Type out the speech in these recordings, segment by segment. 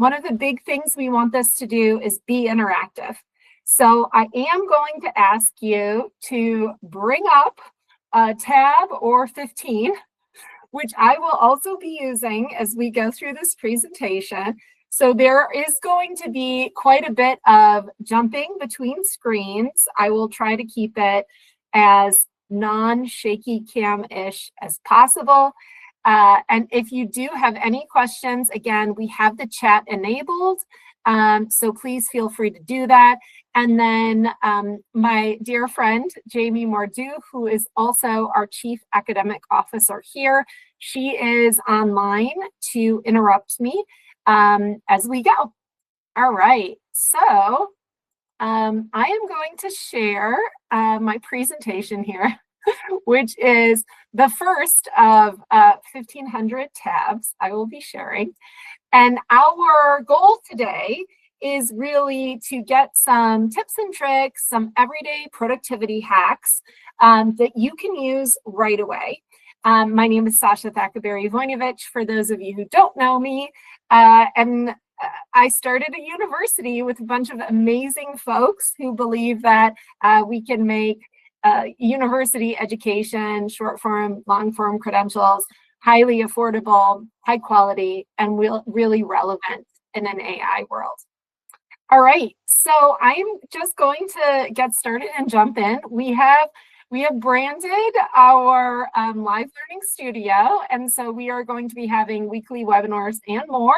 one of the big things we want this to do is be interactive. So I am going to ask you to bring up tab or 15, which I will also be using as we go through this presentation. So there is going to be quite a bit of jumping between screens. I will try to keep it as non-shaky cam-ish as possible. And if you do have any questions, again, we have the chat enabled. So please feel free to do that. And then my dear friend, Jamie Mordew, who is also our Chief Academic Officer here, she is online to interrupt me as we go. All right, so I am going to share my presentation here, which is the first of 1,500 tabs I will be sharing. And our goal today is really to get some tips and tricks, some everyday productivity hacks that you can use right away. My name is Sasha Thackaberry Vojnovic, for those of you who don't know me. And I started a university with a bunch of amazing folks who believe that we can make university education, short form, long form credentials, highly affordable, high quality, and really relevant in an AI world. All right, so I'm just going to get started and jump in. We have branded our live learning studio, and so we are going to be having weekly webinars and more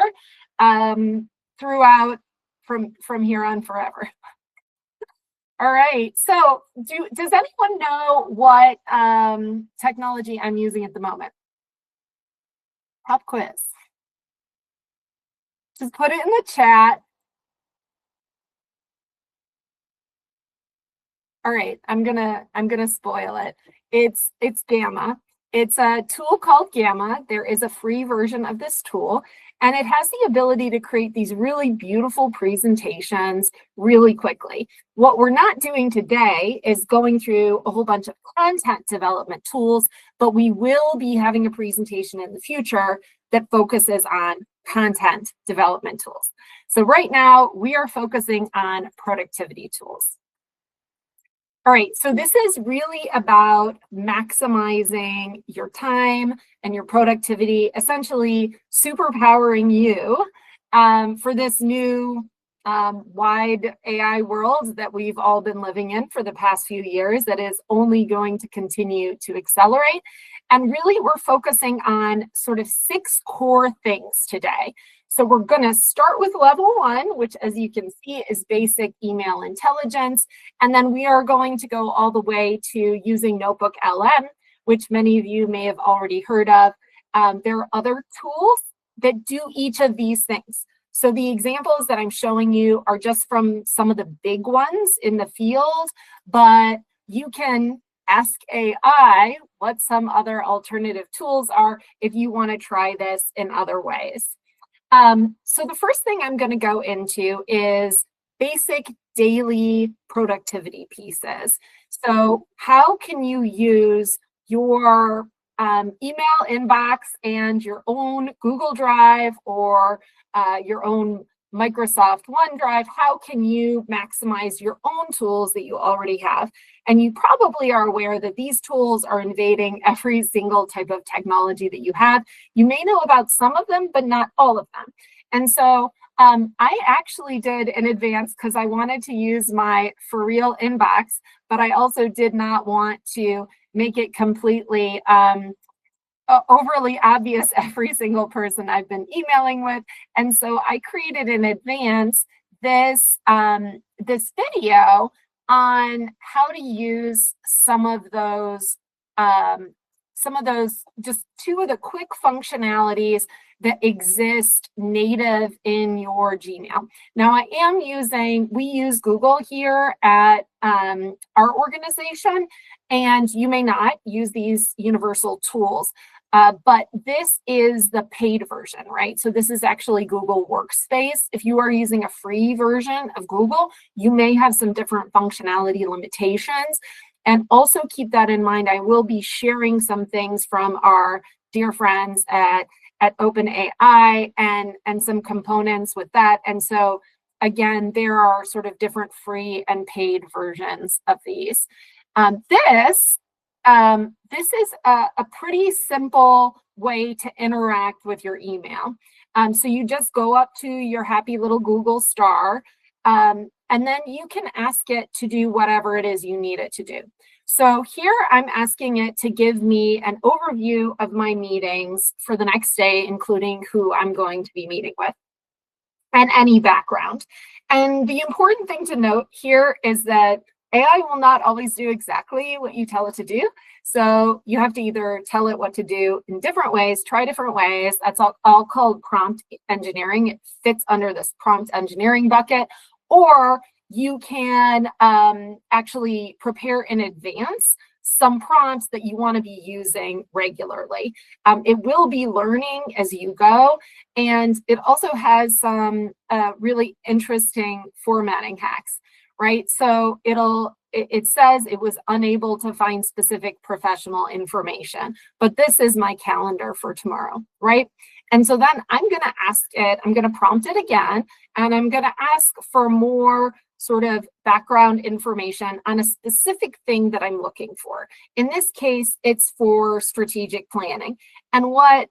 throughout from here on forever. All right, so does anyone know what technology I'm using at the moment? Pop quiz. Just put it in the chat. All right, I'm gonna spoil it. It's Gamma. It's a tool called Gamma. There is a free version of this tool, and it has the ability to create these really beautiful presentations really quickly. What we're not doing today is going through a whole bunch of content development tools, but we will be having a presentation in the future that focuses on content development tools. So right now, we are focusing on productivity tools. All right, so this is really about maximizing your time and your productivity, essentially superpowering you for this new wide AI world that we've all been living in for the past few years that is only going to continue to accelerate. And really, we're focusing on sort of 6 core things today. So we're going to start with level 1, which, as you can see, is basic email intelligence. And then we are going to go all the way to using Notebook LM, which many of you may have already heard of. There are other tools that do each of these things. So the examples that I'm showing you are just from some of the big ones in the field, but you can ask AI what some other alternative tools are if you want to try this in other ways. So the first thing I'm going to go into is basic daily productivity pieces. So how can you use your email inbox and your own Google Drive or your own Microsoft OneDrive? How can you maximize your own tools that you already have? And you probably are aware that these tools are invading every single type of technology that you have. You may know about some of them, but not all of them. And so I actually did in advance because I wanted to use my for real inbox, but I also did not want to make it completely overly obvious every single person I've been emailing with. And so I created in advance this video on how to use some of those, just 2 of the quick functionalities that exist native in your Gmail. Now we use Google here at our organization, and you may not use these universal tools. But this is the paid version, right? So this is actually Google Workspace. If you are using a free version of Google, you may have some different functionality limitations. And also keep that in mind, I will be sharing some things from our dear friends at OpenAI and some components with that. And so again, there are sort of different free and paid versions of these. This is a pretty simple way to interact with your email. So you just go up to your happy little Google star, and then you can ask it to do whatever it is you need it to do. So here I'm asking it to give me an overview of my meetings for the next day, including who I'm going to be meeting with and any background. And the important thing to note here is that AI will not always do exactly what you tell it to do. So you have to either tell it what to do in different ways, try different ways. That's all called prompt engineering. It fits under this prompt engineering bucket. Or you can actually prepare in advance some prompts that you want to be using regularly. It will be learning as you go, and it also has some really interesting formatting hacks, right? So it says it was unable to find specific professional information, but this is my calendar for tomorrow, right? And so then I'm going to ask it, I'm going to prompt it again, and I'm going to ask for more sort of background information on a specific thing that I'm looking for. In this case, it's for strategic planning. And what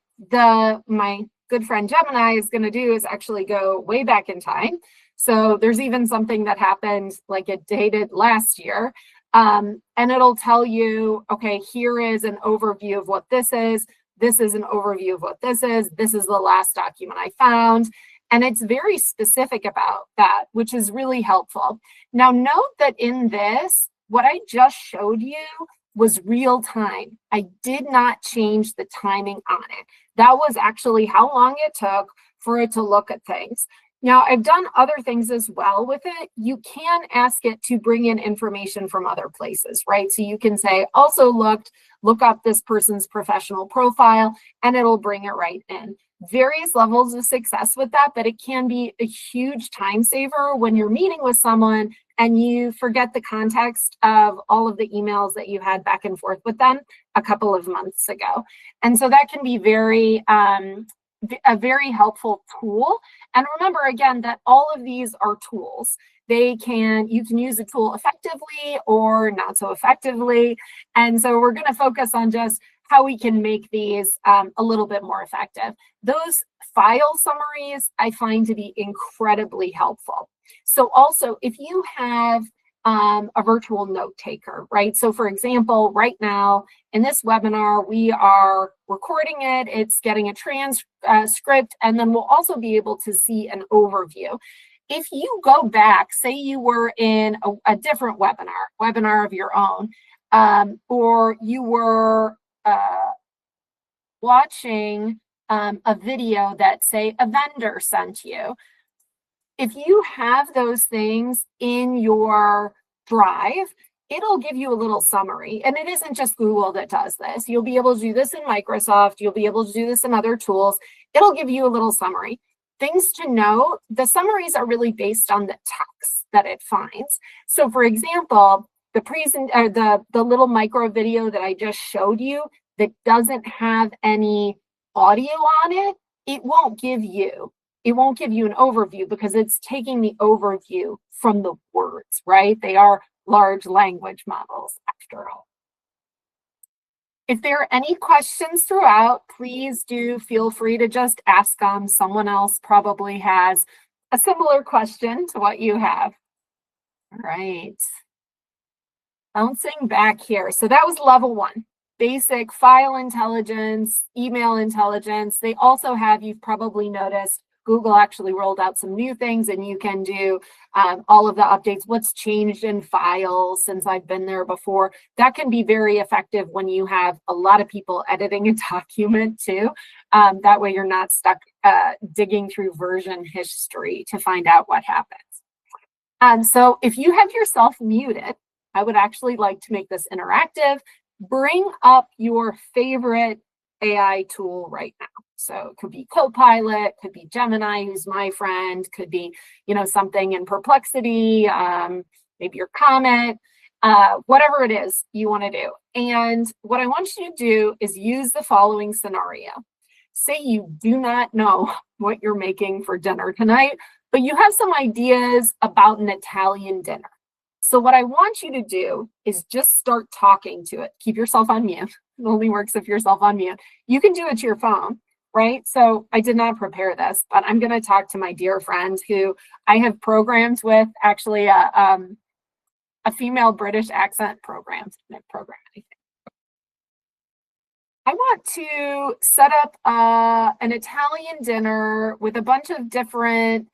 my good friend Gemini is going to do is actually go way back in time. So there's even something that happened, like it dated last year, and it'll tell you, okay, here is an overview of what this is. This is an overview of what this is. This is the last document I found. And it's very specific about that, which is really helpful. Now, note that in this, what I just showed you was real time. I did not change the timing on it. That was actually how long it took for it to look at things. Now, I've done other things as well with it. You can ask it to bring in information from other places, right? So you can say, also look up this person's professional profile, and it'll bring it right in. Various levels of success with that, but it can be a huge time saver when you're meeting with someone and you forget the context of all of the emails that you had back and forth with them a couple of months ago. And so that can be a very helpful tool. And remember, again, that all of these are tools. You can use a tool effectively or not so effectively. And so we're going to focus on just how we can make these a little bit more effective. Those file summaries I find to be incredibly helpful. So also, if you have a virtual note taker, right? So for example, right now in this webinar, we are recording it, it's getting a transcript, and then we'll also be able to see an overview. If you go back, say you were in a different webinar of your own, or you were watching a video that, say, a vendor sent you. If you have those things in your drive, it'll give you a little summary. And it isn't just Google that does this. You'll be able to do this in Microsoft. You'll be able to do this in other tools. It'll give you a little summary. Things to note, the summaries are really based on the text that it finds. So for example, the little micro video that I just showed you that doesn't have any audio on it, it won't give you an overview because it's taking the overview from the words, right? They are large language models after all. If there are any questions throughout, please do feel free to just ask them. Someone else probably has a similar question to what you have. All right. Bouncing back here. So that was level 1. Basic file intelligence, email intelligence. They also have, you've probably noticed, Google actually rolled out some new things, and you can do all of the updates. What's changed in files since I've been there before? That can be very effective when you have a lot of people editing a document too. That way you're not stuck digging through version history to find out what happens. So if you have yourself muted, I would actually like to make this interactive. Bring up your favorite AI tool right now. So it could be Copilot, could be Gemini, who's my friend, could be, something in Perplexity, maybe your Comet, whatever it is you want to do. And what I want you to do is use the following scenario. Say you do not know what you're making for dinner tonight, but you have some ideas about an Italian dinner. So what I want you to do is just start talking to it. Keep yourself on mute. It only works if you're on mute. You can do it to your phone, right? So I did not prepare this, but I'm going to talk to my dear friend who I have programmed with, actually a female British accent program. I want to set up an Italian dinner with a bunch of different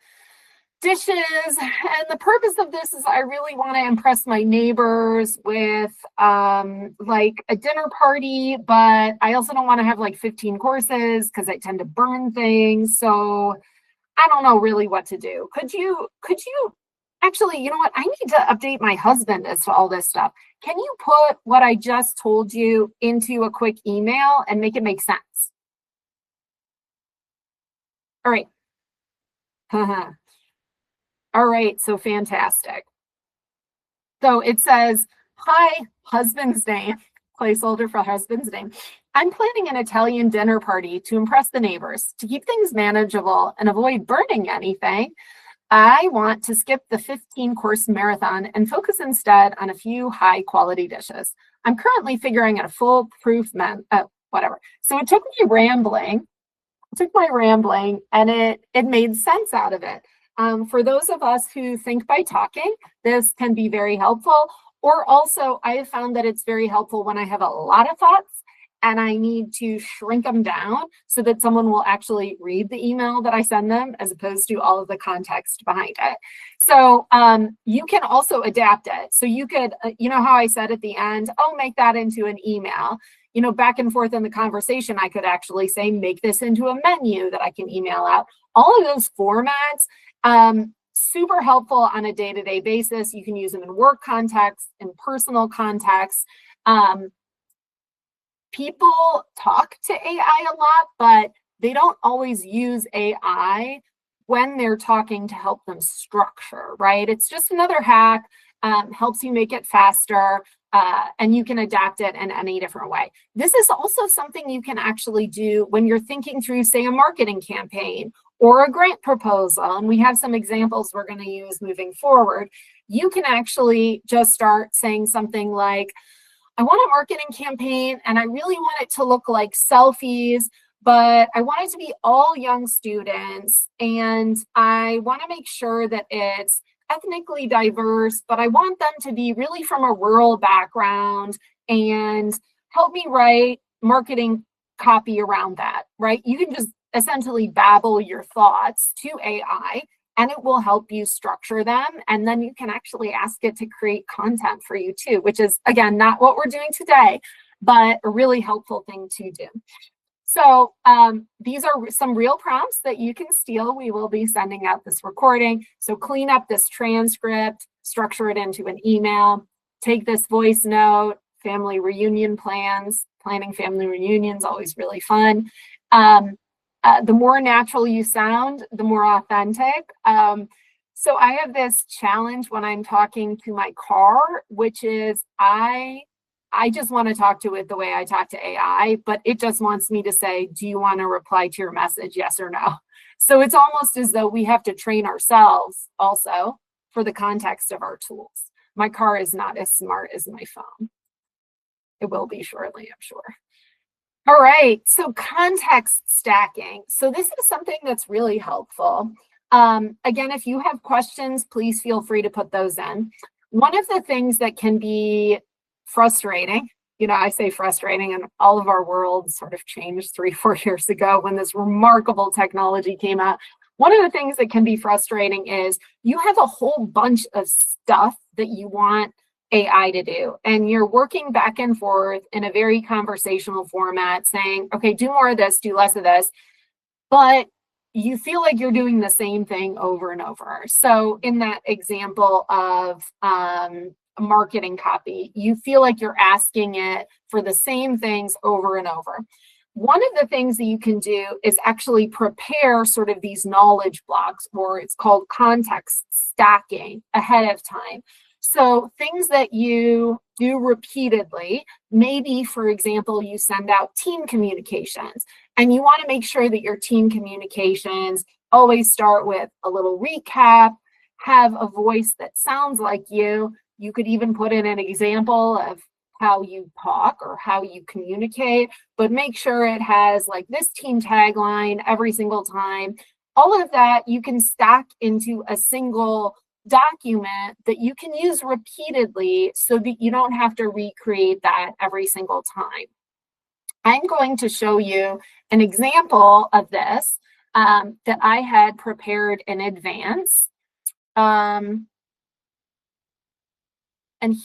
dishes, and the purpose of this is I really want to impress my neighbors with like a dinner party, but I also don't want to have like 15 courses because I tend to burn things. So I don't know really what to do. Could you actually, you know what? I need to update my husband as to all this stuff. Can you put what I just told you into a quick email and make it make sense? All right. All right, so fantastic. So it says, hi, husband's name, placeholder for husband's name. I'm planning an Italian dinner party to impress the neighbors. To keep things manageable and avoid burning anything, I want to skip the 15-course marathon and focus instead on a few high-quality dishes. I'm currently figuring out a foolproof whatever. So it took my rambling, and it made sense out of it. For those of us who think by talking, this can be very helpful. Or also, I have found that it's very helpful when I have a lot of thoughts and I need to shrink them down so that someone will actually read the email that I send them as opposed to all of the context behind it. So you can also adapt it. So you could, you know how I said at the end, oh, make that into an email. You know, back and forth in the conversation, I could actually say, make this into a menu that I can email out. All of those formats, super helpful on a day-to-day basis. You can use them in work context, in personal context. People talk to AI a lot, but they don't always use AI when they're talking to help them structure, right? It's just another hack, helps you make it faster, and you can adapt it in any different way. This is also something you can actually do when you're thinking through, say, a marketing campaign or a grant proposal, and we have some examples we're going to use moving forward. You can actually just start saying something like, I want a marketing campaign and I really want it to look like selfies, but I want it to be all young students, and I want to make sure that it's ethnically diverse, but I want them to be really from a rural background, and help me write marketing copy around that, right? You can just essentially babble your thoughts to AI and it will help you structure them. And then you can actually ask it to create content for you too, which is, again, not what we're doing today, but a really helpful thing to do. So these are some real prompts that you can steal. We will be sending out this recording. So clean up this transcript, structure it into an email, take this voice note, family reunion plans. Planning family reunions, always really fun. The more natural you sound, the more authentic. So I have this challenge when I'm talking to my car, which is I just want to talk to it the way I talk to AI, but it just wants me to say, do you want to reply to your message, yes or no? So it's almost as though we have to train ourselves also for the context of our tools. My car is not as smart as my phone. It will be shortly, I'm sure. All right, so context stacking. So this is something that's really helpful. Again, if you have questions, please feel free to put those in. One of the things that can be frustrating, you know, I say frustrating, and all of our world sort of changed 3-4 years ago when this remarkable technology came out. One of the things that can be frustrating is you have a whole bunch of stuff that you want AI to do, and you're working back and forth in a very conversational format saying, okay, do more of this, do less of this, but you feel like you're doing the same thing over and over. So in that example of marketing copy, you feel like you're asking it for the same things over and over. One of the things that you can do is actually prepare sort of these knowledge blocks, or it's called context stacking, ahead of time. So things that you do repeatedly. Maybe, for example, you send out team communications and you want to make sure that your team communications always start with a little recap, have a voice that sounds like you. You could even put in an example of how you talk or how you communicate, but make sure it has like this team tagline every single time. All of that you can stack into a single document that you can use repeatedly so that you don't have to recreate that every single time. I'm going to show you an example of this that I had prepared in advance. And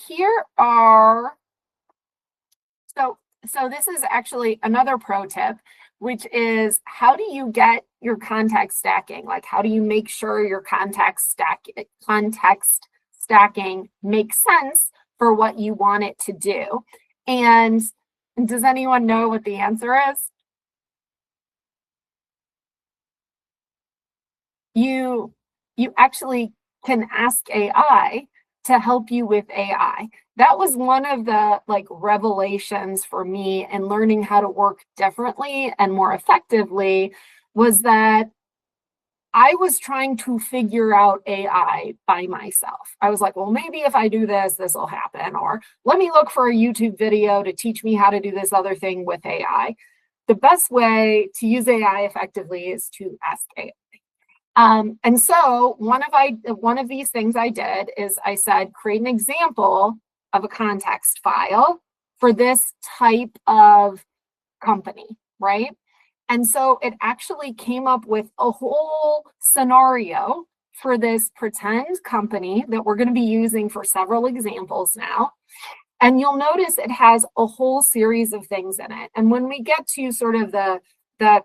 here are, so this is actually another pro tip, which is how do you get your context stacking? Like, how do you make sure your context stacking makes sense for what you want it to do? And does anyone know what the answer is? You actually can ask AI to help you with AI. That was one of the like revelations for me in learning how to work differently and more effectively, was that I was trying to figure out AI by myself. I was like, well, maybe if I do this, this will happen. Or let me look for a YouTube video to teach me how to do this other thing with AI. The best way to use AI effectively is to ask AI. And so one of these things I did is I said, create an example of a context file for this type of company, right? And so it actually came up with a whole scenario for this pretend company that we're going to be using for several examples now. And you'll notice it has a whole series of things in it. And when we get to sort of the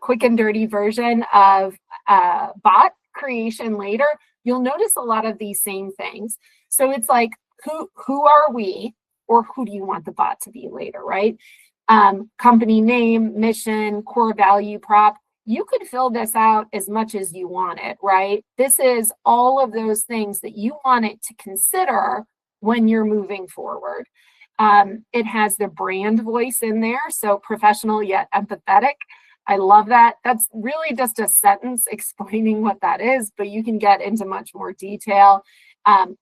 quick and dirty version of bot creation later, you'll notice a lot of these same things. So it's like, who are we, or who do you want the bot to be later, right? Company name, mission, core value prop. You could fill this out as much as you want it, right? This is all of those things that you want it to consider when you're moving forward. It has the brand voice in there, so professional yet empathetic. I love that. That's really just a sentence explaining what that is, but you can get into much more detail.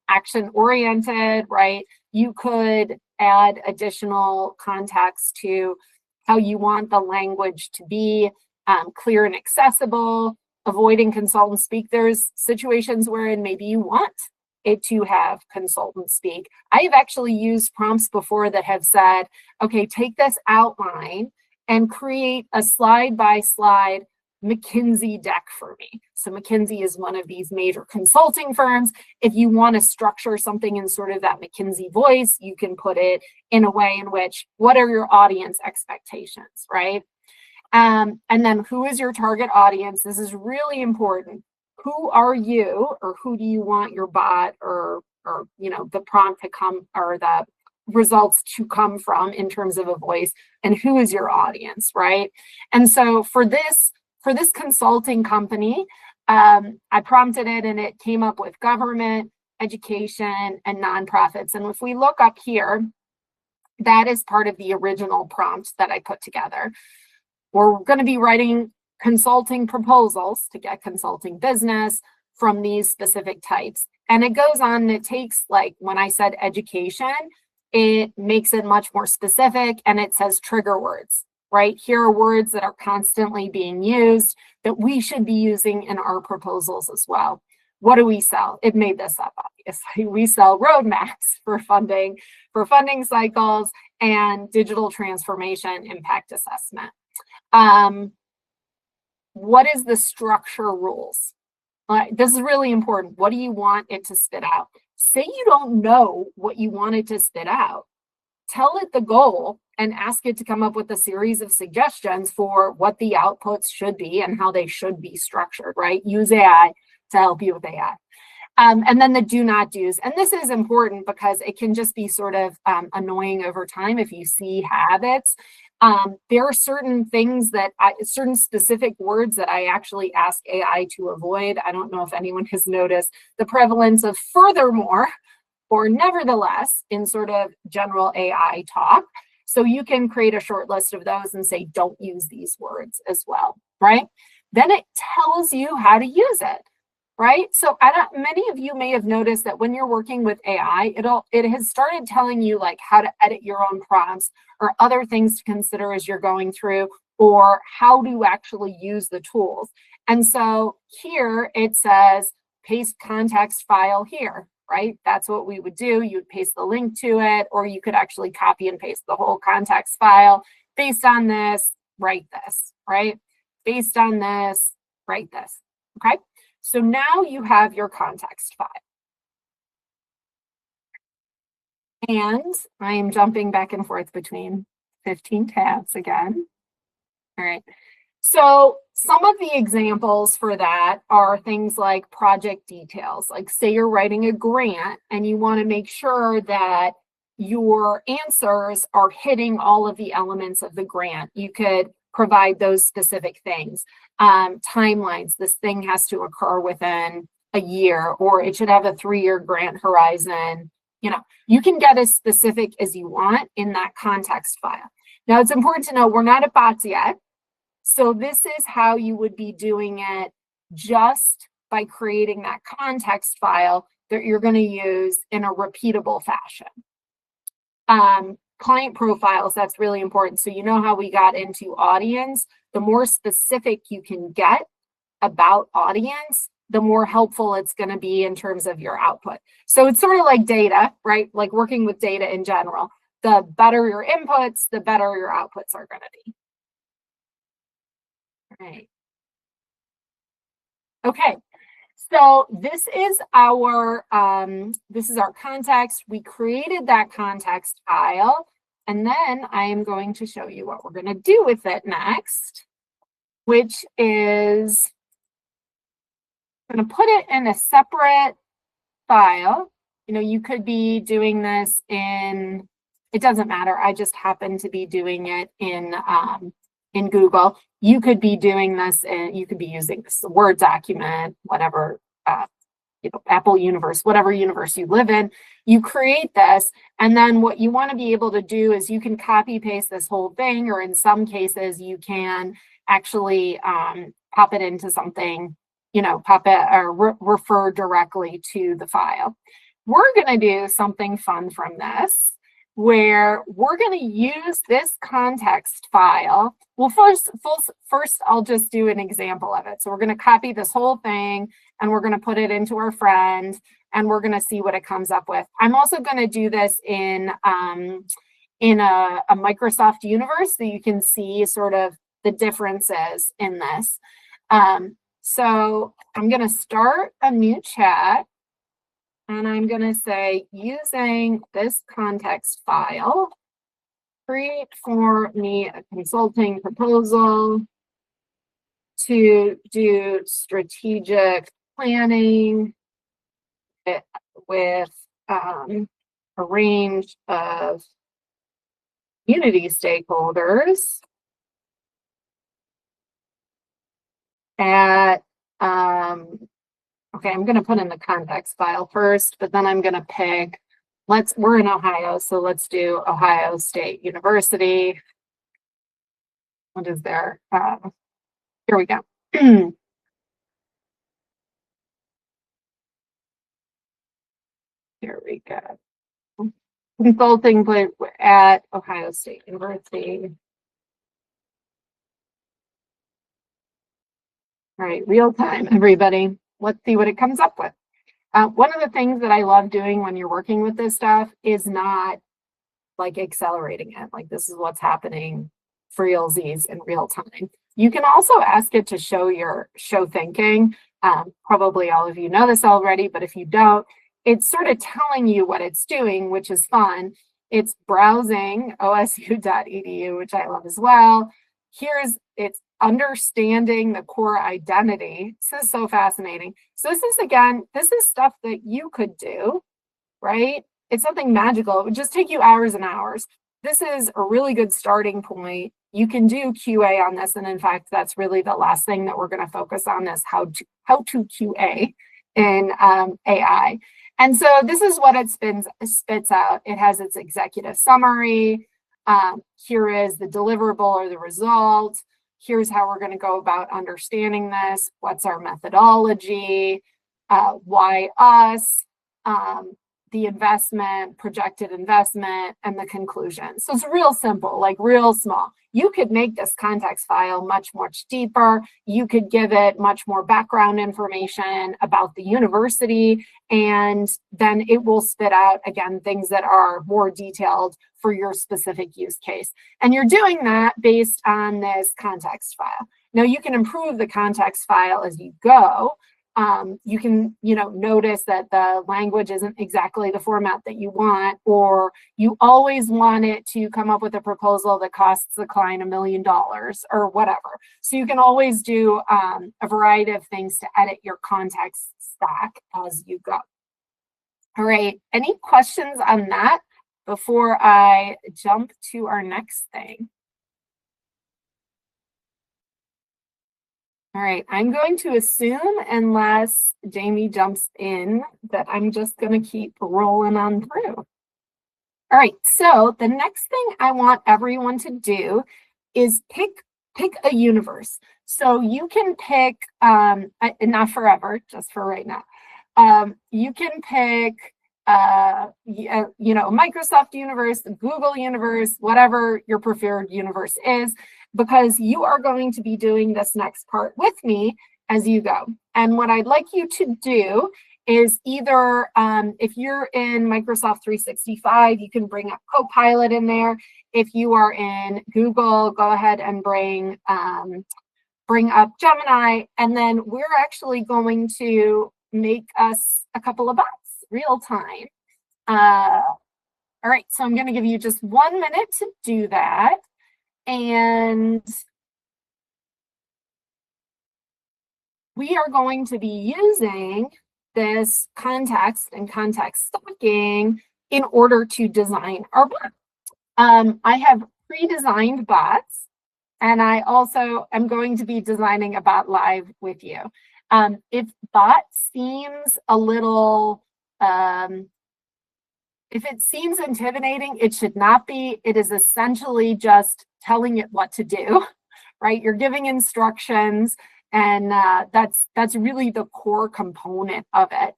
Action-oriented, right? You could add additional context to how you want the language to be, clear and accessible, avoiding consultant speak. There's situations wherein maybe you want it to have consultant speak. I have actually used prompts before that have said, okay, take this outline and create a slide-by-slide McKinsey deck for me. So McKinsey is one of these major consulting firms. If you want to structure something in sort of that McKinsey voice, you can put it in a way in which, what are your audience expectations, right? And then who is your target audience? This is really important. Who are you, or who do you want your bot or you know, the prompt to come, or the results to come from in terms of a voice, and who is your audience, right? And so for this consulting company, I prompted it and it came up with government, education, and nonprofits. And if we look up here, that is part of the original prompt that I put together. We're going to be writing consulting proposals to get consulting business from these specific types. And it goes on and it takes, like when I said education, it makes it much more specific, and it says trigger words, right? Here are words that are constantly being used that we should be using in our proposals as well. What do we sell? It made this up, obviously. We sell roadmaps for funding cycles and digital transformation impact assessment. What is the structure rules? This is really important. What do you want it to spit out? Say you don't know what you want it to spit out. Tell it the goal and ask it to come up with a series of suggestions for what the outputs should be and how they should be structured, right? Use AI to help you with AI. And then the do not do's. And this is important because it can just be sort of annoying over time if you see habits. There are certain things that certain specific words that I actually ask AI to avoid. I don't know if anyone has noticed the prevalence of furthermore or nevertheless in sort of general AI talk. So you can create a short list of those and say, don't use these words as well, right? Then it tells you how to use it, right? So many of you may have noticed that when you're working with AI, it has started telling you like how to edit your own prompts or other things to consider as you're going through, or how to actually use the tools. And so here it says, paste context file here, right? That's what we would do. You would paste the link to it, or you could actually copy and paste the whole context file. Based on this, write this, right? Based on this, write this, okay? So now you have your context file. And I am jumping back and forth between 15 tabs again. All right. So some of the examples for that are things like project details. Like say you're writing a grant and you want to make sure that your answers are hitting all of the elements of the grant. You could provide those specific things. Timelines, this thing has to occur within a year, or it should have a 3-year grant horizon. You know, you can get as specific as you want in that context file. Now it's important to know we're not at bots yet. So this is how you would be doing it just by creating that context file that you're going to use in a repeatable fashion. Client profiles, that's really important. So you know how we got into audience, the more specific you can get about audience, the more helpful it's going to be in terms of your output. So it's sort of like data, right? Like working with data in general. The better your inputs, the better your outputs are going to be. Right. Okay, so this is our context. We created that context file, and then I am going to show you what we're going to do with it next, which is I'm going to put it in a separate file. You know, you could be doing this in, it doesn't matter. I just happen to be doing it in Google. You could be doing this, and you could be using this Word document, whatever, you know, Apple universe, whatever universe you live in. You create this, and then what you want to be able to do is you can copy paste this whole thing, or in some cases you can actually pop it into something, you know, pop it or refer directly to the file. We're going to do something fun from this, where we're going to use this context file. Well, first, I'll just do an example of it. So we're going to copy this whole thing, and we're going to put it into our friend, and we're going to see what it comes up with. I'm also going to do this in a Microsoft universe, so you can see sort of the differences in this. So I'm going to start a new chat. And I'm going to say, using this context file, create for me a consulting proposal to do strategic planning with a range of community stakeholders at okay, I'm going to put in the context file first, but then I'm going to pick, we're in Ohio, so let's do Ohio State University. What is there? Here we go. Here we go. Consulting at Ohio State University. All right, real time, everybody. Let's see what it comes up with. One of the things that I love doing when you're working with this stuff is not like accelerating it. Like this is what's happening for realsies in real time. You can also ask it to show thinking. Probably all of you know this already, but if you don't, it's sort of telling you what it's doing, which is fun. It's browsing osu.edu, which I love as well. It's understanding the core identity. This is so fascinating. So this is stuff that you could do, right? It's something magical. It would just take you hours and hours. This is a really good starting point. You can do QA on this. And in fact, that's really the last thing that we're going to focus on is how to QA in AI. And so this is what it spits out. It has its executive summary. Here is the deliverable or the result. Here's how we're going to go about understanding this. What's our methodology? Why us? The investment, projected investment, and the conclusion. So it's real simple, like real small. You could make this context file much deeper. You could give it much more background information about the university, and then it will spit out, again, things that are more detailed for your specific use case. And you're doing that based on this context file. Now, you can improve the context file as you go. You can, notice that the language isn't exactly the format that you want, or you always want it to come up with a proposal that costs the client $1 million or whatever. So you can always do a variety of things to edit your context stack as you go. All right, any questions on that before I jump to our next thing? All right, I'm going to assume, unless Jamie jumps in, that I'm just going to keep rolling on through. All right, so the next thing I want everyone to do is pick a universe. So you can pick, not forever, just for right now. You can pick, Microsoft universe, Google universe, whatever your preferred universe is, because you are going to be doing this next part with me as you go. And what I'd like you to do is either, if you're in Microsoft 365, you can bring up Copilot in there. If you are in Google, go ahead and bring up Gemini, and then we're actually going to make us a couple of bots real time. All right, so I'm going to give you just 1 minute to do that. And we are going to be using this context and context stacking in order to design our bot. I have pre-designed bots, and I also am going to be designing a bot live with you. If bot seems a little, if it seems intimidating, it should not be. It is essentially just telling it what to do, right? You're giving instructions, and that's really the core component of it.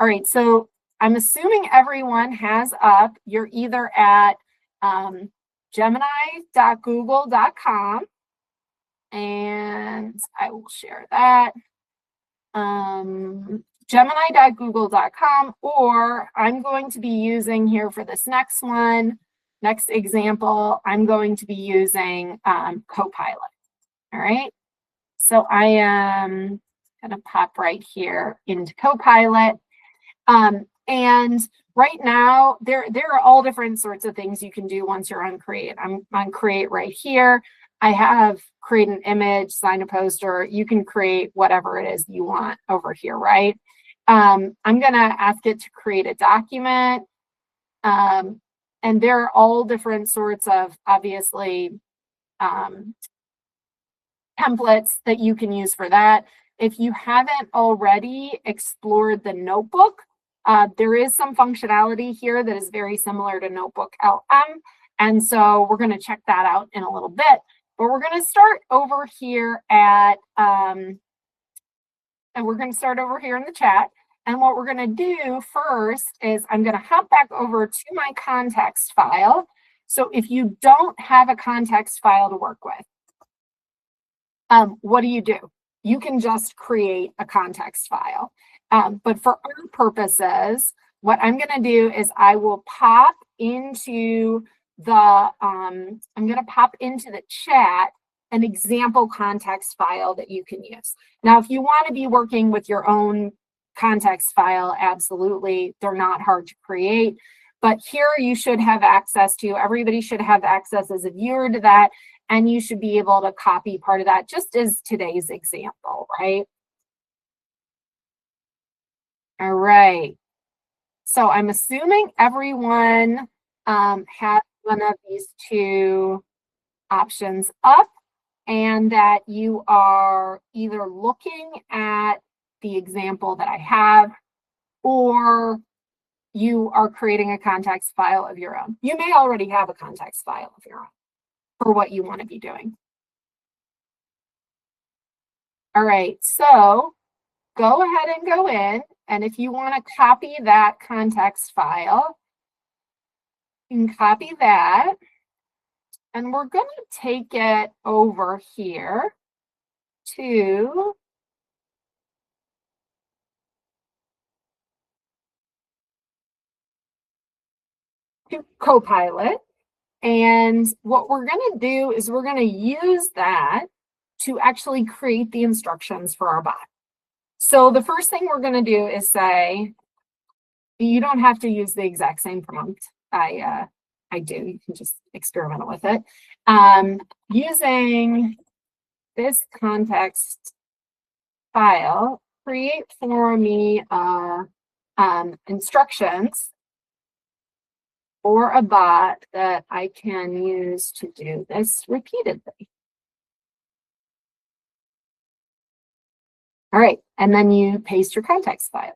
All right, so I'm assuming everyone has up. You're either at gemini.google.com, and I will share that. Gemini.google.com, or I'm going to be using here for this next example, I'm going to be using Copilot. All right, so I am going to pop right here into Copilot. And right now, there are all different sorts of things you can do once you're on Create. I'm on Create right here. I have create an image, sign a poster. You can create whatever it is you want over here, right? I'm going to ask it to create a document. And there are all different sorts of, obviously, templates that you can use for that. If you haven't already explored the notebook, there is some functionality here that is very similar to Notebook LM. And so we're going to check that out in a little bit. But we're going to start over here at, and we're going to start over here in the chat. And what we're going to do first is I'm going to hop back over to my context file. So if you don't have a context file to work with, what do? You can just create a context file. But for our purposes, what I'm going to do is I will pop into the, I'm going to pop into the chat an example context file that you can use. Now, if you want to be working with your own context file, absolutely, they're not hard to create. But here you should have access to, everybody should have access as a viewer to that, and you should be able to copy part of that, just as today's example, right? All right. So I'm assuming everyone has one of these two options up, and that you are either looking at the example that I have, or you are creating a context file of your own. You may already have a context file of your own for what you want to be doing. All right, so go ahead and go in, and if you want to copy that context file, you can copy that, and we're going to take it over here to Copilot. And what we're going to do is we're going to use that to actually create the instructions for our bot. So the first thing we're going to do is say, you don't have to use the exact same prompt. I do. You can just experiment with it. Using this context file, create for me instructions or a bot that I can use to do this repeatedly. All right, and then you paste your context file.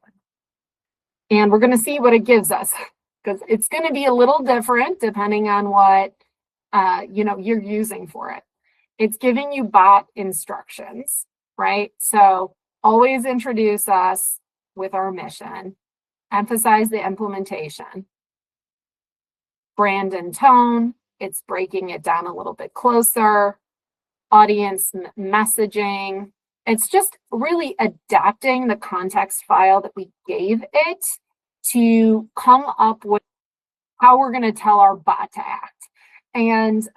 And we're going to see what it gives us, because it's going to be a little different depending on what you're using for it. It's giving you bot instructions, right? So always introduce us with our mission, emphasize the implementation, brand and tone, it's breaking it down a little bit closer, audience messaging. It's just really adapting the context file that we gave it to come up with how we're going to tell our bot to act. And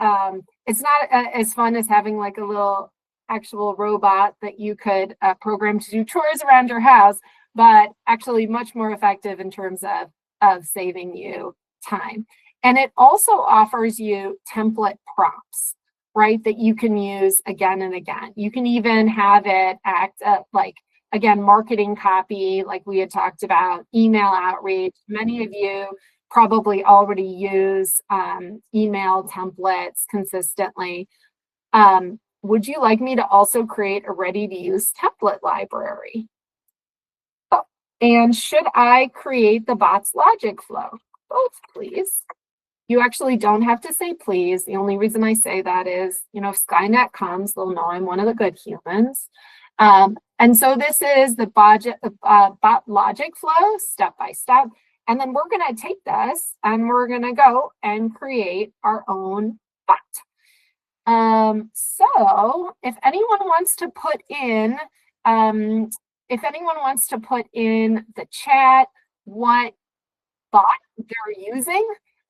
it's not as fun as having like a little actual robot that you could program to do chores around your house, but actually much more effective in terms of saving you time. And it also offers you template prompts, right, that you can use again and again. You can even have it act like, again, marketing copy, like we had talked about, email outreach. Many of you probably already use email templates consistently. Would you like me to also create a ready-to-use template library? Oh, and should I create the bot's logic flow? Both, please. You actually don't have to say please. The only reason I say that is, if Skynet comes, they'll know I'm one of the good humans. And so this is the bot logic flow, step by step. And then we're going to take this and we're going to go and create our own bot. So if anyone wants to put in, the chat what bot they're using,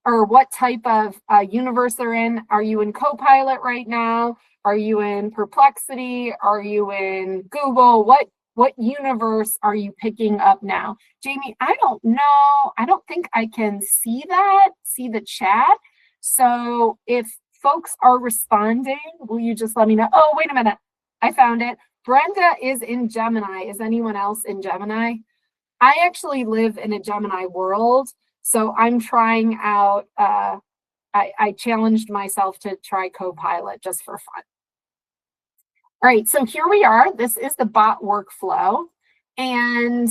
or what type of universe they're in. Are you in Copilot right now? Are you in Perplexity? Are you in Google? What universe are you picking up now? Jamie, I don't know. I don't think I can see the chat. So if folks are responding, will you just let me know? Oh, wait a minute. I found it. Brenda is in Gemini. Is anyone else in Gemini? I actually live in a Gemini world. So I'm trying out, I challenged myself to try Copilot just for fun. All right, so here we are. This is the bot workflow. And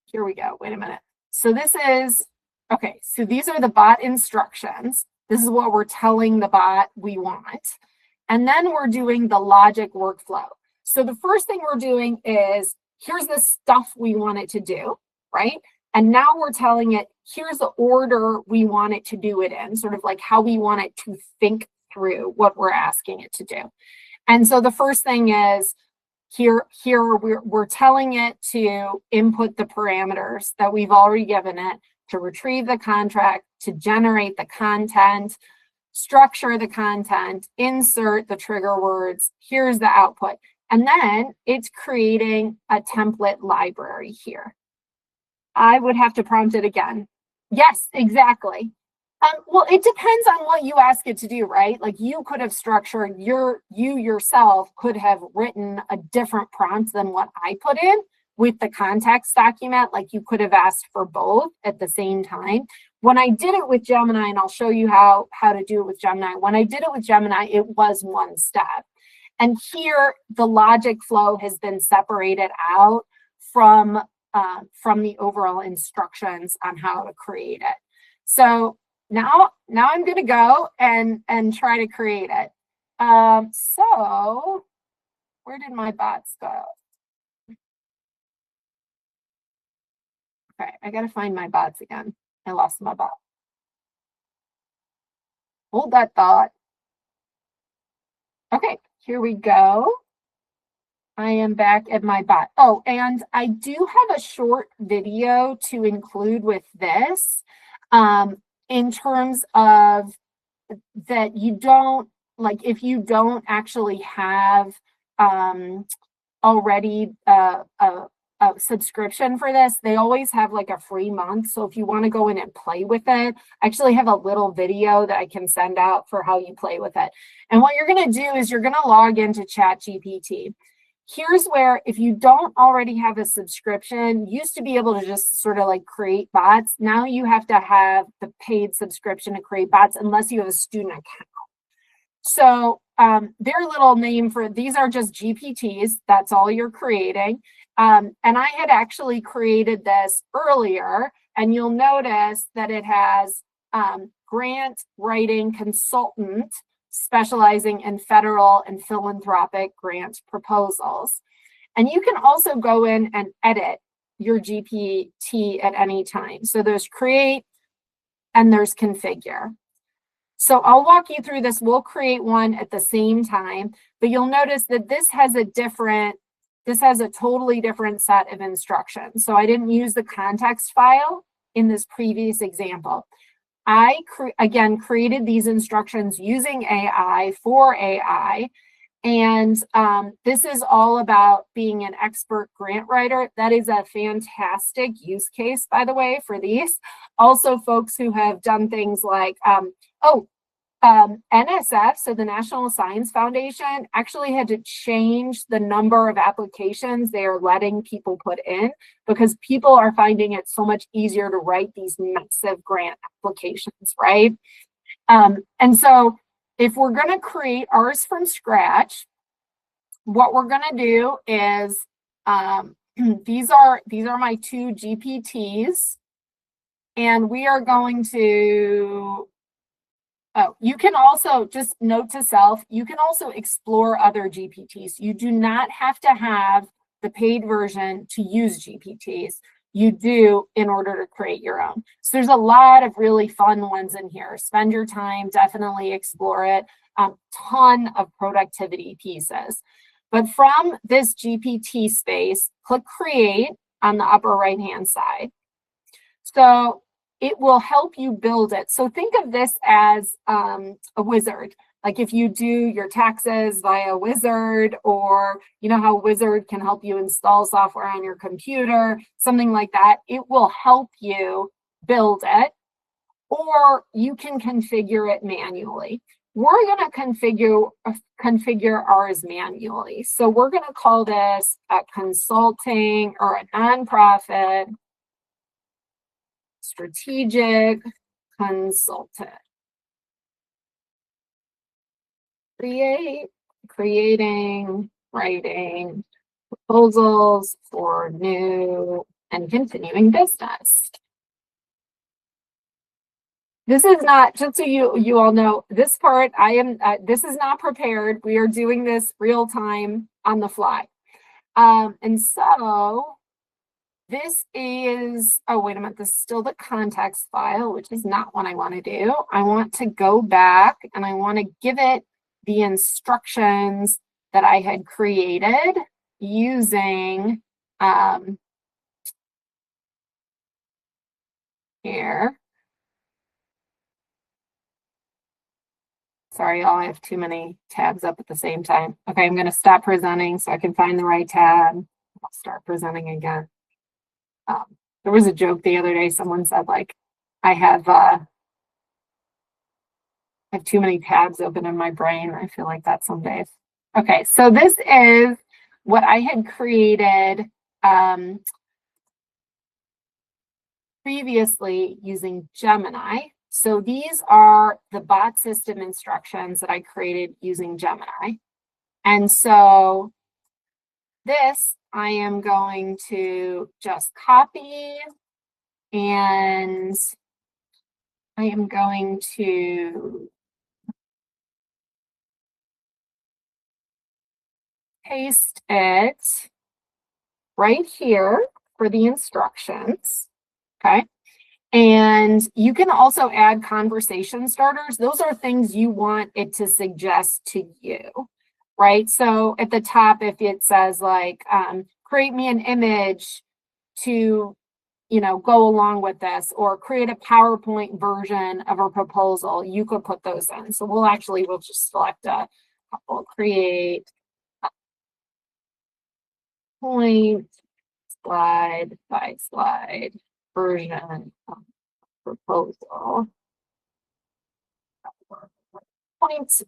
here we go. Wait a minute. So this is, okay, so these are the bot instructions. This is what we're telling the bot we want. And then we're doing the logic workflow. So the first thing we're doing is, here's the stuff we want it to do, right? And now we're telling it, here's the order we want it to do it in, sort of like how we want it to think through what we're asking it to do. And so the first thing is, here we're telling it to input the parameters that we've already given it, to retrieve the contract, to generate the content, structure the content, insert the trigger words, here's the output. And then it's creating a template library here. I would have to prompt it again. Yes, exactly. Well, it depends on what you ask it to do, right? Like you could have structured, you yourself could have written a different prompt than what I put in with the context document. Like you could have asked for both at the same time. When I did it with Gemini, and I'll show you how to do it with Gemini. When I did it with Gemini, it was one step. And here, the logic flow has been separated out from from the overall instructions on how to create it. So now I'm going to go and try to create it. So where did my bots go? Okay, I got to find my bots again. I lost my bot. Hold that thought. Okay, here we go. I am back at my bot. Oh, and I do have a short video to include with this in terms of that you don't, like if you don't actually have already a subscription for this, they always have like a free month. So if you want to go in and play with it, I actually have a little video that I can send out for how you play with it. And what you're going to do is you're going to log into ChatGPT. Here's where, if you don't already have a subscription, you used to be able to just sort of like create bots. Now you have to have the paid subscription to create bots unless you have a student account. So their little name for these are just GPTs. That's all you're creating. And I had actually created this earlier, and you'll notice that it has grant writing consultant specializing in federal and philanthropic grant proposals. And you can also go in and edit your GPT at any time. So there's create and there's configure. So I'll walk you through this. We'll create one at the same time, but you'll notice that this has a totally different set of instructions. So I didn't use the context file in this previous example. I, again, created these instructions using AI for AI. And this is all about being an expert grant writer. That is a fantastic use case, by the way, for these. Also, folks who have done things like, NSF, so the National Science Foundation, actually had to change the number of applications they are letting people put in because people are finding it so much easier to write these massive grant applications, right? And so if we're going to create ours from scratch, what we're going to do is these are my two GPTs, and we are going to you can also, just note to self, you can also explore other GPTs. You do not have to have the paid version to use GPTs. You do in order to create your own. So there's a lot of really fun ones in here. Spend your time, definitely explore it. Ton of productivity pieces. But from this GPT space, click create on the upper right-hand side. So it will help you build it. So think of this as a wizard. Like if you do your taxes via Wizard, or you know how Wizard can help you install software on your computer, something like that, it will help you build it, or you can configure it manually. We're going to configure ours manually. So we're going to call this a consulting or a nonprofit strategic consultant. Creating, writing proposals for new and continuing business. This is not, just so you all know, this part this is not prepared. We are doing this real time on the fly. And so this is, oh, wait a minute, this is still the context file, which is not what I want to do. I want to go back and I want to give it the instructions that I had created using here. Sorry, y'all, I have too many tabs up at the same time. Okay, I'm going to stop presenting so I can find the right tab. I'll start presenting again. There was a joke the other day. Someone said, like, I have too many tabs open in my brain. I feel like that some days. Okay, so this is what I had created previously using Gemini. So these are the bot system instructions that I created using Gemini. And so this I am going to just copy, and I am going to paste it right here for the instructions, okay? And you can also add conversation starters. Those are things you want it to suggest to you, right? So at the top, if it says like, create me an image to, you know, go along with this, or create a PowerPoint version of a proposal, you could put those in. So we'll just select a couple, create a point slide by slide version of proposal. Points.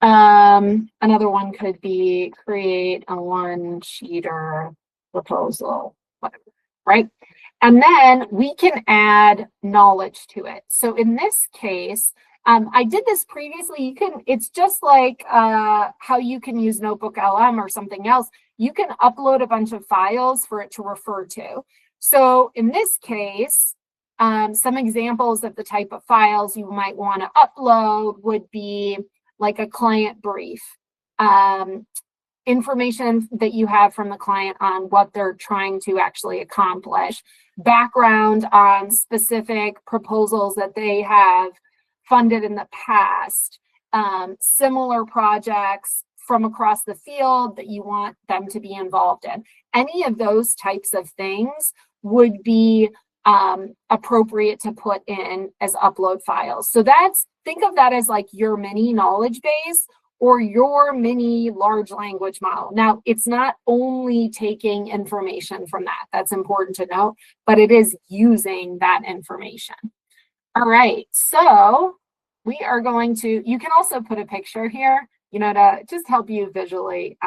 Another one could be create a one-sheeter proposal, whatever, right? And then we can add knowledge to it. So in this case, I did this previously. It's just like how you can use Notebook LM or something else. You can upload a bunch of files for it to refer to. So in this case, some examples of the type of files you might want to upload would be like a client brief, information that you have from the client on what they're trying to actually accomplish, background on specific proposals that they have funded in the past, similar projects from across the field that you want them to be involved in. Any of those types of things would be appropriate to put in as upload files. So think of that as like your mini knowledge base or your mini large language model. Now, it's not only taking information from that. That's important to note, but it is using that information. All right, so we are going to, you can also put a picture here, you know, to just help you visually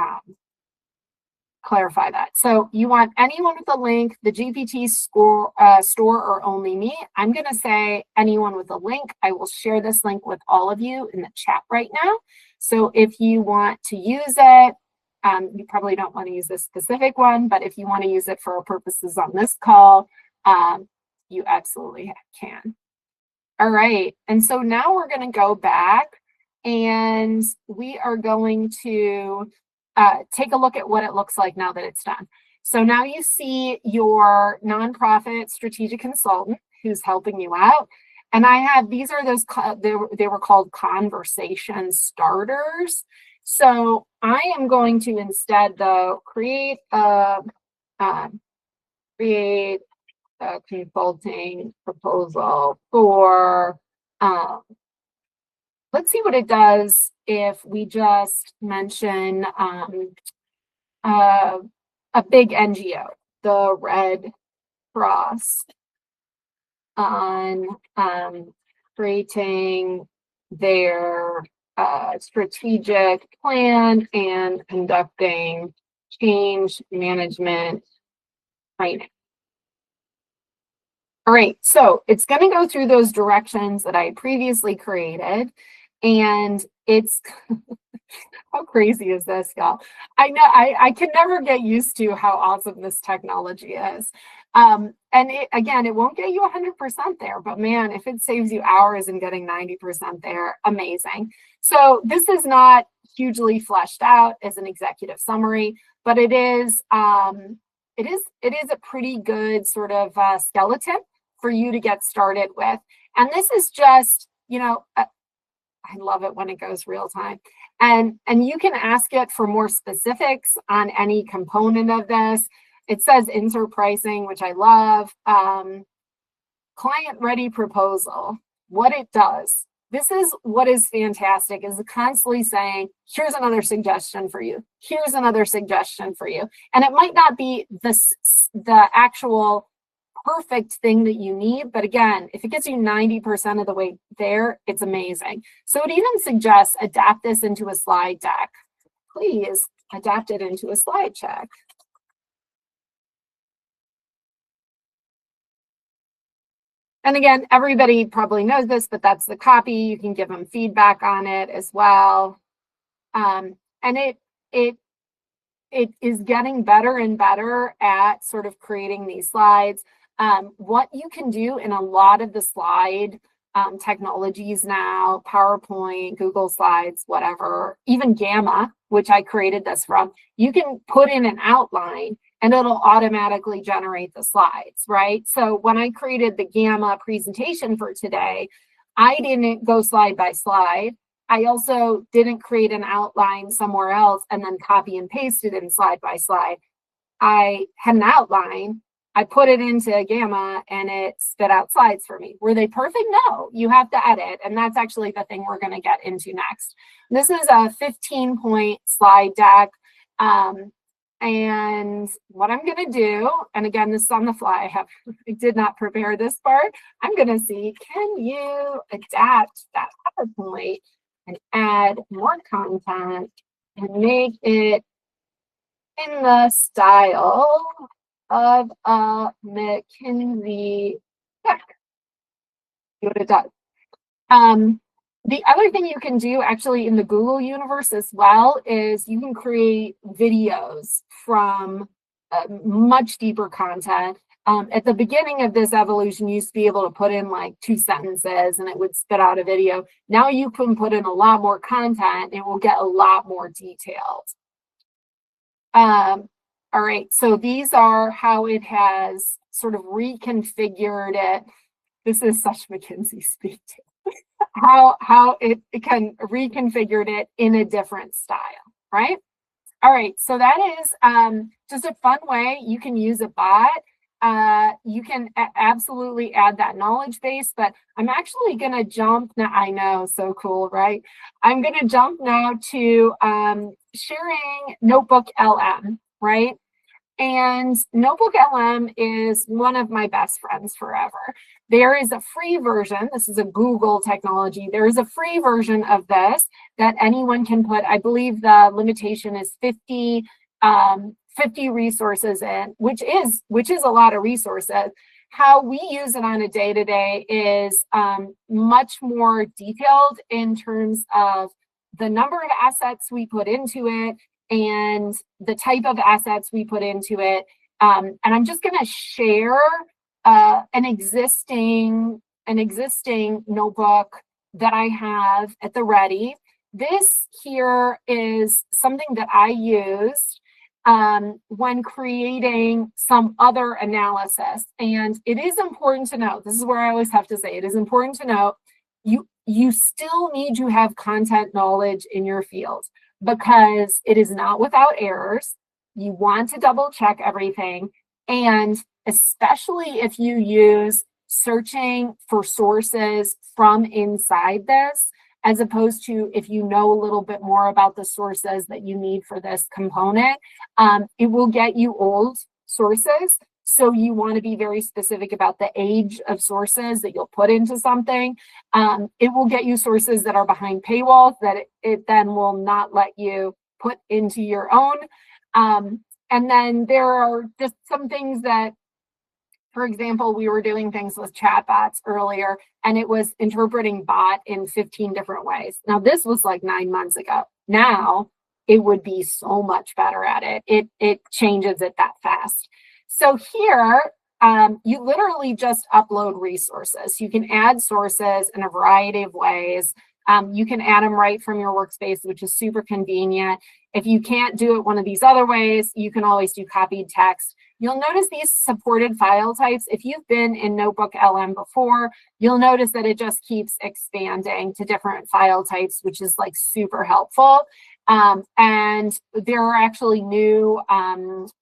clarify that. So you want anyone with a link, the GPT store, or only me. I'm going to say anyone with a link. I will share this link with all of you in the chat right now. So if you want to use it, you probably don't want to use this specific one, but if you want to use it for our purposes on this call, you absolutely can. All right, and so now we're going to go back and we are going to take a look at what it looks like now that it's done. So now you see your nonprofit strategic consultant who's helping you out. And I have, these are those, they were called conversation starters. So I am going to instead though, create a consulting proposal for, let's see what it does if we just mention a big NGO, the Red Cross, on creating their strategic plan and conducting change management training. All right, so it's going to go through those directions that I previously created, and it's how crazy is this, y'all? I know I can never get used to how awesome this technology is. And again, it won't get you 100% there, but man, if it saves you hours in getting 90% there, amazing. So this is not hugely fleshed out as an executive summary, but it is a pretty good sort of skeleton for you to get started with. And this is just, you know, I love it when it goes real time. And you can ask it for more specifics on any component of this. It says insert pricing, which I love. Client ready proposal, what it does. This is what is fantastic, is constantly saying, here's another suggestion for you. Here's another suggestion for you. And it might not be the actual perfect thing that you need, but again, if it gets you 90% of the way there, it's amazing. So it even suggests adapt this into a slide deck. Please adapt it into a slide deck. And again, everybody probably knows this, but that's the copy. You can give them feedback on it as well. And it it is getting better and better at sort of creating these slides. What you can do in a lot of the slide technologies now, PowerPoint, Google Slides, whatever, even Gamma, which I created this from, you can put in an outline and it'll automatically generate the slides, right? So when I created the Gamma presentation for today, I didn't go slide by slide. I also didn't create an outline somewhere else and then copy and paste it in slide by slide. I had an outline, I put it into Gamma and it spit out slides for me. Were they perfect? No, you have to edit. And that's actually the thing we're going to get into next. This is a 15-point slide deck. And what I'm going to do, and again, this is on the fly, I did not prepare this part. I'm going to see, can you adapt that PowerPoint and add more content and make it in the style of a McKinsey deck? See what it does. The other thing you can do actually in the Google universe as well is you can create videos from much deeper content. At the beginning of this evolution, you used to be able to put in like 2 sentences and it would spit out a video. Now you can put in a lot more content. It will get a lot more detailed. All right, so these are how it has sort of reconfigured it. This is such McKinsey speak too. How it can reconfigured it in a different style, right? All right, so that is just a fun way you can use a bot. You can absolutely add that knowledge base, but I'm actually going to jump now. I know, so cool, right? I'm going to jump now to sharing Notebook LM, right? And Notebook LM is one of my best friends forever. There is a free version. This is a Google technology. There is a free version of this that anyone can put. I believe the limitation is 50 resources in, which is a lot of resources. How we use it on a day-to-day is much more detailed in terms of the number of assets we put into it and the type of assets we put into it. And I'm just going to share an existing notebook that I have at the ready. This here is something that I used when creating some other analysis. And it is important to note, this is where I always have to say, it is important to note, you still need to have content knowledge in your field because it is not without errors. You want to double check everything. And especially if you use searching for sources from inside this, as opposed to if you know a little bit more about the sources that you need for this component, it will get you old sources. So you want to be very specific about the age of sources that you'll put into something. It will get you sources that are behind paywalls that it then will not let you put into your own. And then there are just some things that, for example, we were doing things with chatbots earlier, and it was interpreting bot in 15 different ways. Now, this was like 9 months ago. Now, it would be so much better at it. It changes it that fast. So here, you literally just upload resources. You can add sources in a variety of ways. You can add them right from your workspace, which is super convenient. If you can't do it one of these other ways, you can always do copied text. You'll notice these supported file types. If you've been in Notebook LM before, you'll notice that it just keeps expanding to different file types, which is like super helpful. And there are actually new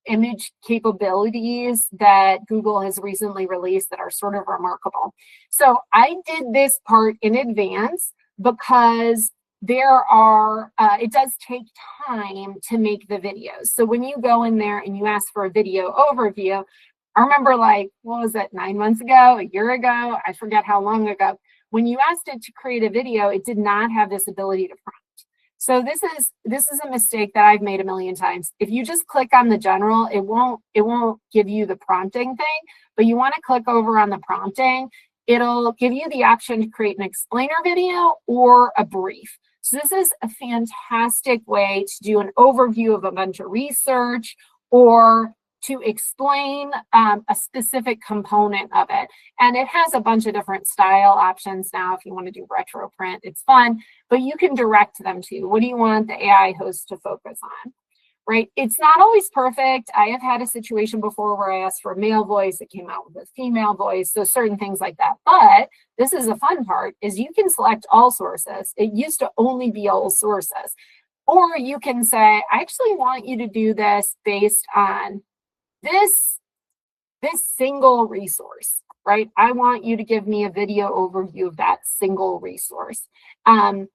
image capabilities that Google has recently released that are sort of remarkable. So I did this part in advance because there are, it does take time to make the videos. So when you go in there and you ask for a video overview, I remember like, what was it, 9 months ago, a year ago? I forget how long ago. When you asked it to create a video, it did not have this ability to prompt. So this is a mistake that I've made a million times. If you just click on the general, it won't give you the prompting thing, but you want to click over on the prompting. It'll give you the option to create an explainer video or a brief. So this is a fantastic way to do an overview of a bunch of research or to explain a specific component of it. And it has a bunch of different style options now. If you want to do retro print, it's fun, but you can direct them to what do you want the AI host to focus on, right? It's not always perfect. I have had a situation before where I asked for a male voice, it came out with a female voice, so certain things like that. But this is the fun part, is you can select all sources. It used to only be all sources. Or you can say, I actually want you to do this based on this single resource, right? I want you to give me a video overview of that single resource. And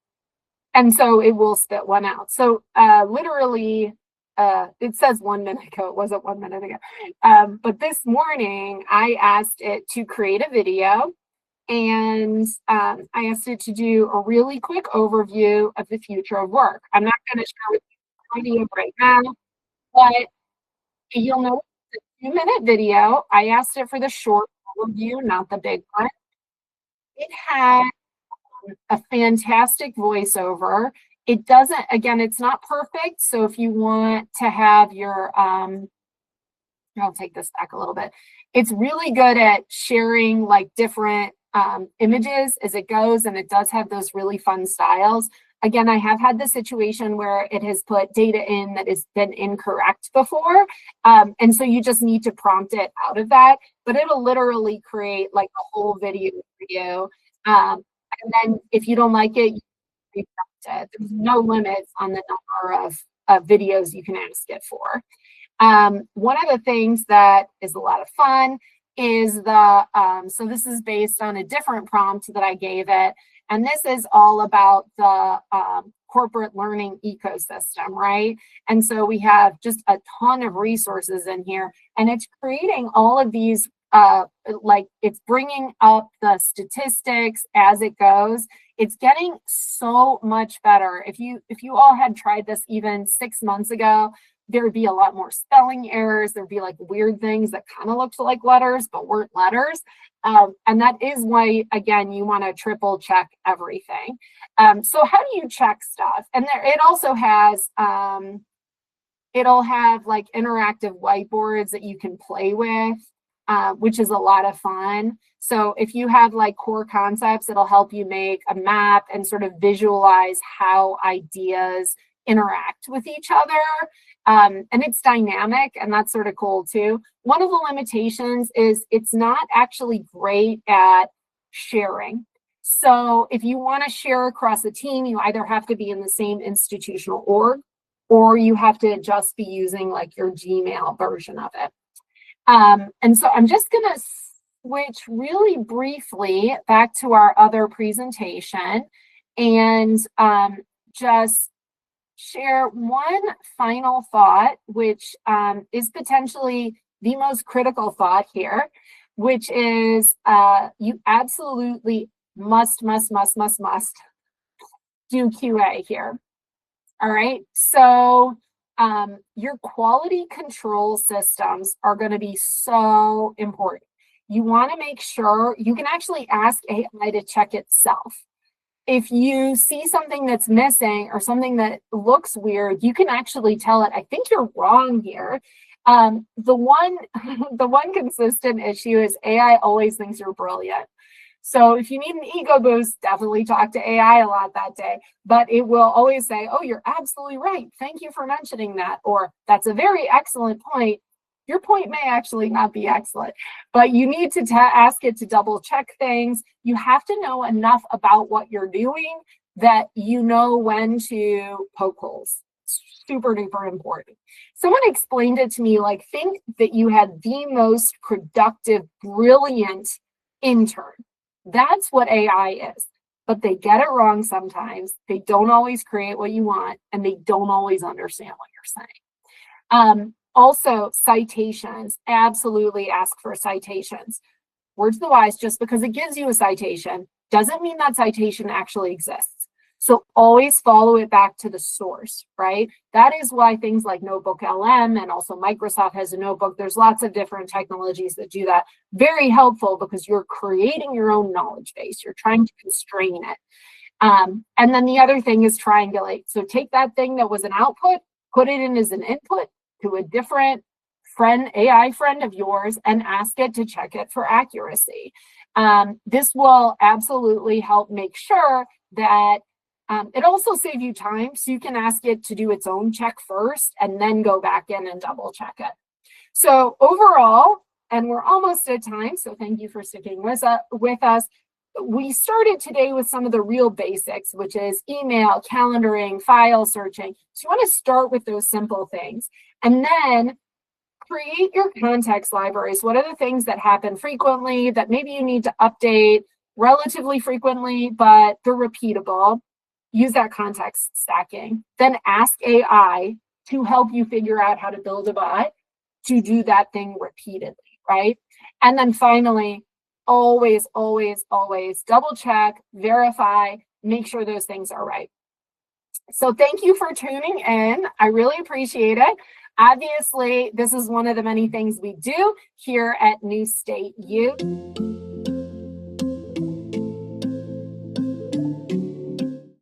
so it will spit one out. So literally, it says 1 minute ago, it wasn't 1 minute ago. But this morning, I asked it to create a video, and I asked it to do a really quick overview of the future of work. I'm not going to share with you the video right now, but you'll notice it's a 2-minute video. I asked it for the short overview, not the big one. It had a fantastic voiceover. It doesn't, again, it's not perfect. So if you want to have your, I'll take this back a little bit. It's really good at sharing like different images as it goes, and it does have those really fun styles. Again, I have had the situation where it has put data in that has been incorrect before. And so you just need to prompt it out of that, but it'll literally create like a whole video for you. And then if you don't like it, you can reprompt it. There's no limits on the number of videos you can ask it for. One of the things that is a lot of fun is so this is based on a different prompt that I gave it. And this is all about the corporate learning ecosystem, right? And so we have just a ton of resources in here, and it's creating all of these, like it's bringing up the statistics as it goes. It's getting so much better. If you all had tried this even 6 months ago, there would be a lot more spelling errors. There'd be like weird things that kind of looked like letters, but weren't letters. And that is why, again, you want to triple check everything. So how do you check stuff? And there, it also has, it'll have like interactive whiteboards that you can play with, which is a lot of fun. So if you have like core concepts, it'll help you make a map and sort of visualize how ideas interact with each other. And it's dynamic, and that's sort of cool too. One of the limitations is it's not actually great at sharing. So if you want to share across a team, you either have to be in the same institutional org, or you have to just be using like your Gmail version of it. And so I'm just going to switch really briefly back to our other presentation and just share one final thought, which is potentially the most critical thought here, which is you absolutely must do QA here. All right, so your quality control systems are going to be so important. You want to make sure you can actually ask AI to check itself. If you see something that's missing or something that looks weird, you can actually tell it, I think you're wrong here. The one consistent issue is AI always thinks you're brilliant. So if you need an ego boost, definitely talk to AI a lot that day, but it will always say, oh, you're absolutely right. Thank you for mentioning that. Or that's a very excellent point. Your point may actually not be excellent, but you need to ask it to double check things. You have to know enough about what you're doing that you know when to poke holes. Super duper important. Someone explained it to me like, think that you had the most productive, brilliant intern. That's what AI is, but they get it wrong sometimes. They don't always create what you want, and they don't always understand what you're saying. Also, citations, absolutely ask for citations. Words of the wise, just because it gives you a citation doesn't mean that citation actually exists. So always follow it back to the source, right? That is why things like Notebook LM and also Microsoft has a notebook. There's lots of different technologies that do that. Very helpful because you're creating your own knowledge base. You're trying to constrain it. And then the other thing is triangulate. So take that thing that was an output, put it in as an input to a different friend, AI friend of yours, and ask it to check it for accuracy. This will absolutely help make sure that it also saves you time, so you can ask it to do its own check first and then go back in and double check it. So overall, and we're almost at time, so thank you for sticking with us. We started today with some of the real basics, which is email, calendaring, file searching. So you want to start with those simple things. And then create your context libraries. What are the things that happen frequently that maybe you need to update relatively frequently, but they're repeatable? Use that context stacking. Then ask AI to help you figure out how to build a bot to do that thing repeatedly, right? And then finally, always, always, always double check, verify, make sure those things are right. So thank you for tuning in. I really appreciate it. Obviously, this is one of the many things we do here at Newstate U.